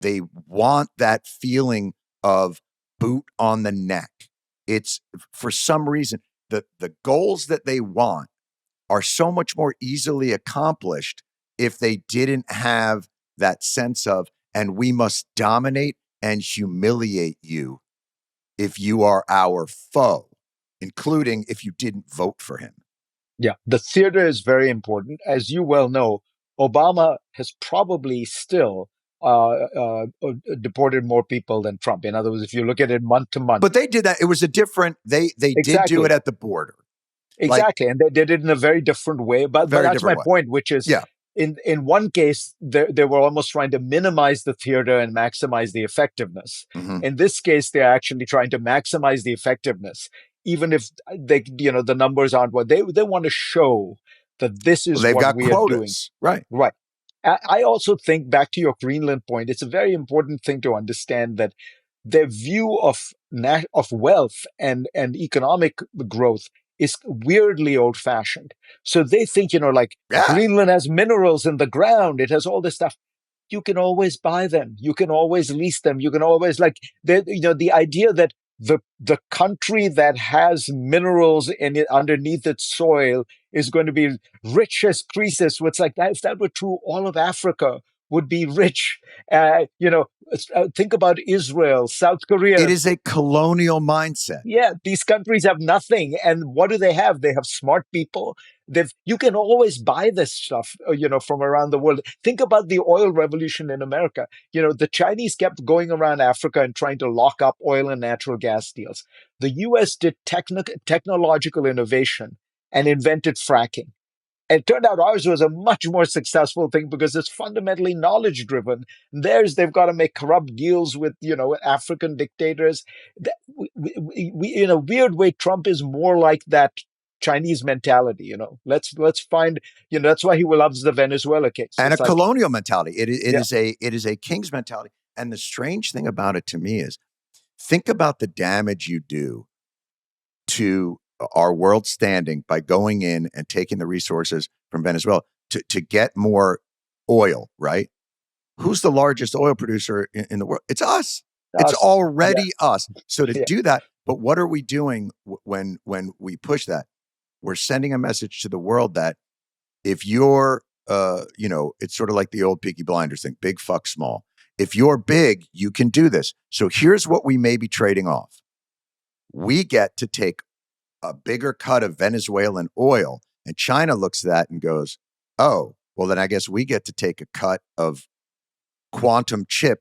They want that feeling of boot on the neck. It's, for some reason, the goals that they want are so much more easily accomplished if they didn't have that sense of, and we must dominate and humiliate you if you are our foe, including if you didn't vote for him. Yeah, the theater is very important. As you well know, Obama has probably still deported more people than Trump. In other words, if you look at it month to month. But they did that. It was a different, they did do it at the border. Exactly. And they did it in a very different way. But that's my point, which is, in one case, they were almost trying to minimize the theater and maximize the effectiveness. Mm-hmm. In this case, they're actually trying to maximize the effectiveness, even if the numbers aren't what they want to show that this is what we are doing. Right. Right. I also think, back to your Greenland point, it's a very important thing to understand that their view of wealth and economic growth is weirdly old-fashioned. So they think, Greenland has minerals in the ground. It has all this stuff. You can always buy them. You can always lease them. You can always, the idea that the country that has minerals in it underneath its soil is going to be rich as Croesus. It's like that. If that were true, all of Africa would be rich. Think about Israel, South Korea. It is a colonial mindset. Yeah, these countries have nothing. And what do they have? They have smart people. You can always buy this stuff, from around the world. Think about the oil revolution in America. The Chinese kept going around Africa and trying to lock up oil and natural gas deals. The US did technological innovation and invented fracking. And it turned out ours was a much more successful thing because it's fundamentally knowledge driven. Theirs, they've got to make corrupt deals with, African dictators. In a weird way, Trump is more like that Chinese mentality. Let's find, that's why he loves the Venezuela case. And it's a colonial mentality. It is a king's mentality. And the strange thing about it to me is, think about the damage you do to our world standing by going in and taking the resources from Venezuela to get more oil, right? Who's the largest oil producer in the world? It's us. It's already us. So to do that, but what are we doing when we push that? We're sending a message to the world that if you're, it's sort of like the old Peaky Blinders thing, big fuck small. If you're big, you can do this. So here's what we may be trading off. We get to take a bigger cut of Venezuelan oil, and China looks at that and goes, oh, well, then I guess we get to take a cut of quantum chips